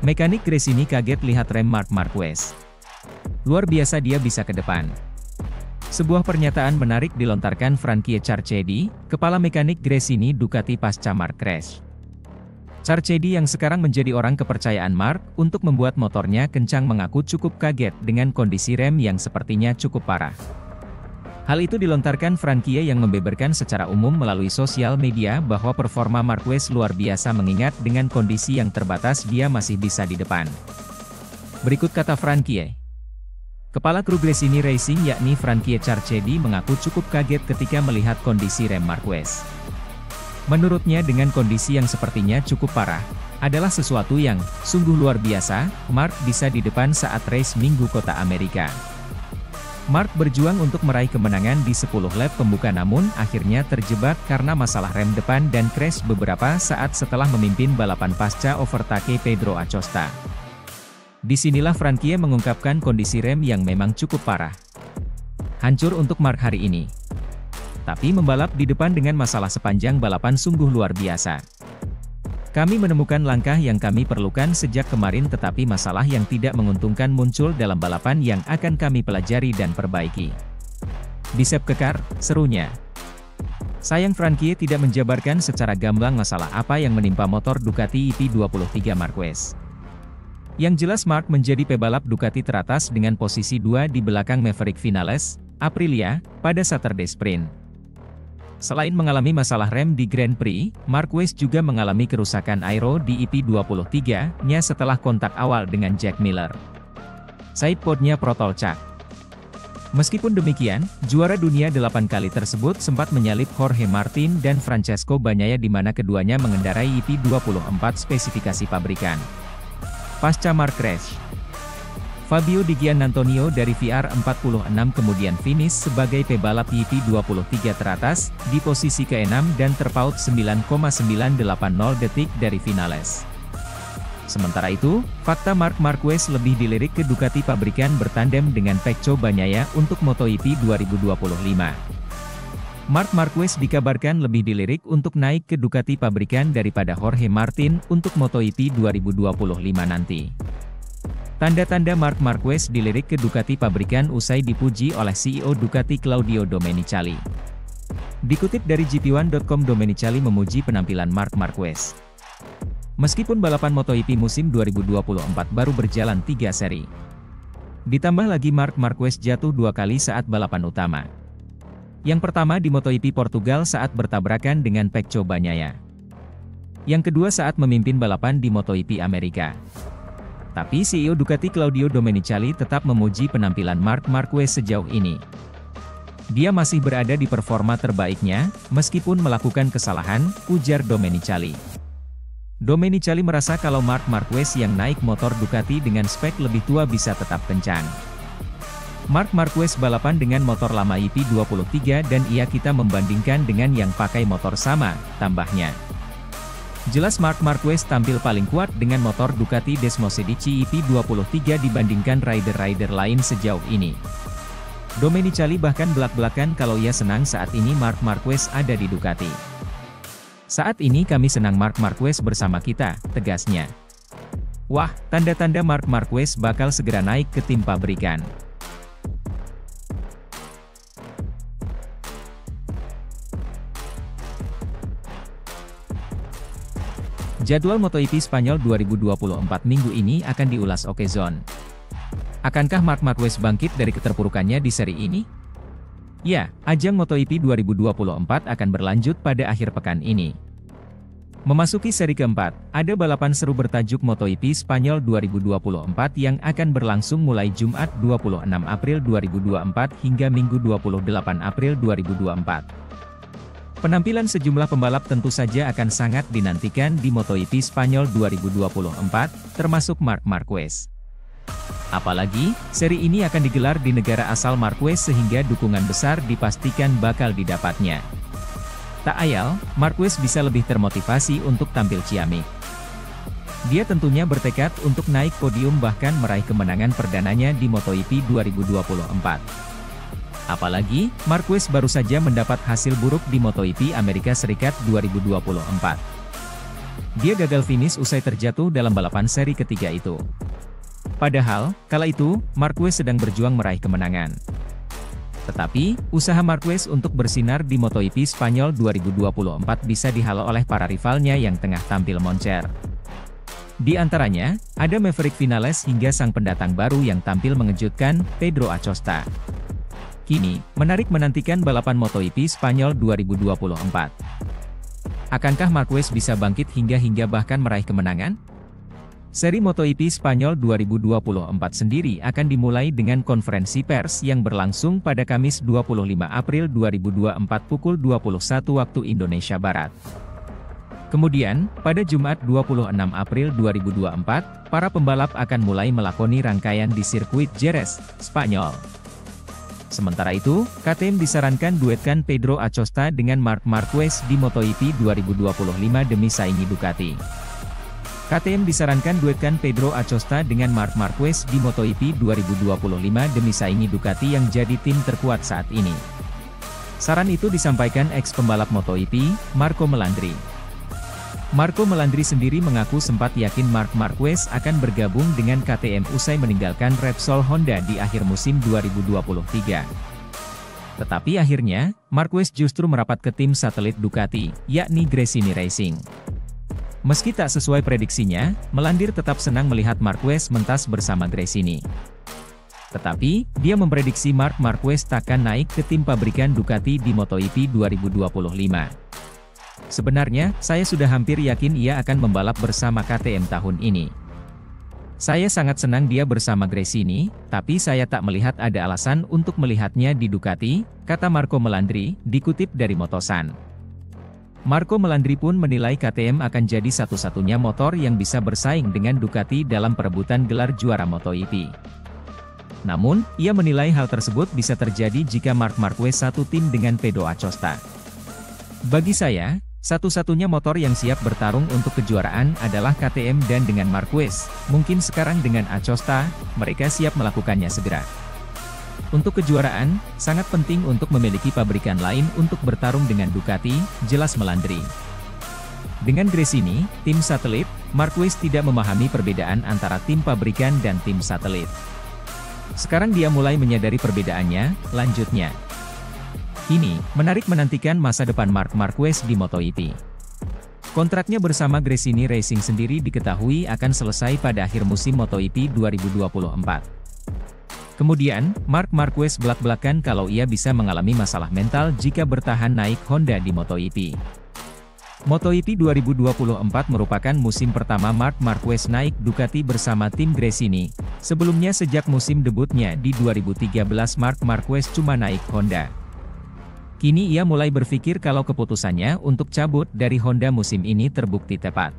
Mekanik Gresini kaget lihat rem Marc Marquez. Luar biasa, dia bisa ke depan. Sebuah pernyataan menarik dilontarkan Frankie Carchedi, kepala mekanik Gresini Ducati pasca Marc crash. Carchedi yang sekarang menjadi orang kepercayaan Marc untuk membuat motornya kencang mengaku cukup kaget dengan kondisi rem yang sepertinya cukup parah. Hal itu dilontarkan Frankie yang membeberkan secara umum melalui sosial media bahwa performa Marquez luar biasa mengingat dengan kondisi yang terbatas dia masih bisa di depan. Berikut kata Frankie. Kepala kru Gresini Racing yakni Frankie Carchedi mengaku cukup kaget ketika melihat kondisi rem Marquez. Menurutnya dengan kondisi yang sepertinya cukup parah, adalah sesuatu yang sungguh luar biasa. Marc bisa di depan saat race Minggu Kota Amerika. Marc berjuang untuk meraih kemenangan di 10 lap pembuka namun akhirnya terjebak karena masalah rem depan dan crash beberapa saat setelah memimpin balapan pasca overtake Pedro Acosta. Disinilah Frankie mengungkapkan kondisi rem yang memang cukup parah. Hancur untuk Marc hari ini. Tapi membalap di depan dengan masalah sepanjang balapan sungguh luar biasa. Kami menemukan langkah yang kami perlukan sejak kemarin tetapi masalah yang tidak menguntungkan muncul dalam balapan yang akan kami pelajari dan perbaiki. Bisep kekar, serunya. Sayang Frankie tidak menjabarkan secara gamblang masalah apa yang menimpa motor Ducati IP23 Marquez. Yang jelas Marc menjadi pebalap Ducati teratas dengan posisi 2 di belakang Maverick Vinales, Aprilia, pada Saturday Sprint. Selain mengalami masalah rem di Grand Prix, Marquez juga mengalami kerusakan aero di IP23-nya setelah kontak awal dengan Jack Miller. Sidepodnya protol-cak. Meskipun demikian, juara dunia 8 kali tersebut sempat menyalip Jorge Martin dan Francesco Bagnaia di mana keduanya mengendarai IP24 spesifikasi pabrikan. Pasca Marc crash, Fabio Di Giannantonio dari VR46 kemudian finish sebagai pebalap IP23 teratas, di posisi ke-6 dan terpaut 9,980 detik dari Vinales. Sementara itu, fakta Marc Marquez lebih dilirik ke Ducati pabrikan bertandem dengan Pecco Bagnaia untuk MotoGP 2025. Marc Marquez dikabarkan lebih dilirik untuk naik ke Ducati pabrikan daripada Jorge Martin untuk MotoGP 2025 nanti. Tanda-tanda Marc Marquez dilirik ke Ducati pabrikan usai dipuji oleh CEO Ducati Claudio Domenicali. Dikutip dari GP1.com, Domenicali memuji penampilan Marc Marquez. Meskipun balapan MotoGP musim 2024 baru berjalan 3 seri. Ditambah lagi Marc Marquez jatuh 2 kali saat balapan utama. Yang pertama di MotoGP Portugal saat bertabrakan dengan Pecco Bagnaia. Yang kedua saat memimpin balapan di MotoGP Amerika. Tapi CEO Ducati Claudio Domenicali tetap memuji penampilan Marc Marquez sejauh ini. Dia masih berada di performa terbaiknya, meskipun melakukan kesalahan, ujar Domenicali. Domenicali merasa kalau Marc Marquez yang naik motor Ducati dengan spek lebih tua bisa tetap kencang. Marc Marquez balapan dengan motor lama IP23 dan kita membandingkan dengan yang pakai motor sama, tambahnya. Jelas Marc Marquez tampil paling kuat dengan motor Ducati Desmosedici IP23 dibandingkan rider-rider lain sejauh ini. Domenicali bahkan belak-belakan kalau ia senang saat ini Marc Marquez ada di Ducati. Saat ini kami senang Marc Marquez bersama kita, tegasnya. Wah, tanda-tanda Marc Marquez bakal segera naik ke tim pabrikan. Jadwal MotoGP Spanyol 2024 minggu ini akan diulas Okezone. Akankah Marc Marquez bangkit dari keterpurukannya di seri ini? Ya, ajang MotoGP 2024 akan berlanjut pada akhir pekan ini. Memasuki seri keempat, ada balapan seru bertajuk MotoGP Spanyol 2024 yang akan berlangsung mulai Jumat 26 April 2024 hingga Minggu 28 April 2024. Penampilan sejumlah pembalap tentu saja akan sangat dinantikan di MotoGP Spanyol 2024, termasuk Marc Marquez. Apalagi, seri ini akan digelar di negara asal Marquez sehingga dukungan besar dipastikan bakal didapatnya. Tak ayal, Marquez bisa lebih termotivasi untuk tampil ciamik. Dia tentunya bertekad untuk naik podium bahkan meraih kemenangan perdananya di MotoGP 2024. Apalagi, Marquez baru saja mendapat hasil buruk di MotoGP Amerika Serikat 2024. dia gagal finish usai terjatuh dalam balapan seri ketiga itu. Padahal, kala itu, Marquez sedang berjuang meraih kemenangan. Tetapi, usaha Marquez untuk bersinar di MotoGP Spanyol 2024 bisa dihalau oleh para rivalnya yang tengah tampil moncer. Di antaranya, ada Maverick Vinales hingga sang pendatang baru yang tampil mengejutkan, Pedro Acosta. Kini, menarik menantikan balapan MotoGP Spanyol 2024. Akankah Marquez bisa bangkit hingga bahkan meraih kemenangan? Seri MotoGP Spanyol 2024 sendiri akan dimulai dengan konferensi pers yang berlangsung pada Kamis 25 April 2024 pukul 21 waktu Indonesia Barat. Kemudian, pada Jumat 26 April 2024, para pembalap akan mulai melakoni rangkaian di sirkuit Jerez, Spanyol. Sementara itu, KTM disarankan duetkan Pedro Acosta dengan Marc Marquez di MotoGP 2025 demi saingi Ducati. KTM disarankan duetkan Pedro Acosta dengan Marc Marquez di MotoGP 2025 demi saingi Ducati yang jadi tim terkuat saat ini. Saran itu disampaikan ex-pembalap MotoGP, Marco Melandri. Marco Melandri sendiri mengaku sempat yakin Marc Marquez akan bergabung dengan KTM usai meninggalkan Repsol Honda di akhir musim 2023. Tetapi akhirnya, Marquez justru merapat ke tim satelit Ducati, yakni Gresini Racing. Meski tak sesuai prediksinya, Melandri tetap senang melihat Marquez mentas bersama Gresini. Tetapi, dia memprediksi Marc Marquez takkan naik ke tim pabrikan Ducati di MotoGP 2025. Sebenarnya, saya sudah hampir yakin ia akan membalap bersama KTM tahun ini. Saya sangat senang dia bersama Gresini, tapi saya tak melihat ada alasan untuk melihatnya di Ducati, kata Marco Melandri, dikutip dari Motosan. Marco Melandri pun menilai KTM akan jadi satu-satunya motor yang bisa bersaing dengan Ducati dalam perebutan gelar juara MotoGP. Namun, ia menilai hal tersebut bisa terjadi jika Marc Marquez satu tim dengan Pedro Acosta. Bagi saya, satu-satunya motor yang siap bertarung untuk kejuaraan adalah KTM dan dengan Marquez, mungkin sekarang dengan Acosta, mereka siap melakukannya segera. Untuk kejuaraan, sangat penting untuk memiliki pabrikan lain untuk bertarung dengan Ducati, jelas Melandri. Dengan Gresini, tim satelit, Marquez tidak memahami perbedaan antara tim pabrikan dan tim satelit. Sekarang dia mulai menyadari perbedaannya, lanjutnya. Kini, menarik menantikan masa depan Marc Marquez di MotoGP. Kontraknya bersama Gresini Racing sendiri diketahui akan selesai pada akhir musim MotoGP 2024. Kemudian, Marc Marquez belak-belakan kalau ia bisa mengalami masalah mental jika bertahan naik Honda di MotoGP. MotoGP 2024 merupakan musim pertama Marc Marquez naik Ducati bersama tim Gresini. Sebelumnya sejak musim debutnya di 2013 Marc Marquez cuma naik Honda. Kini ia mulai berpikir kalau keputusannya untuk cabut dari Honda musim ini terbukti tepat.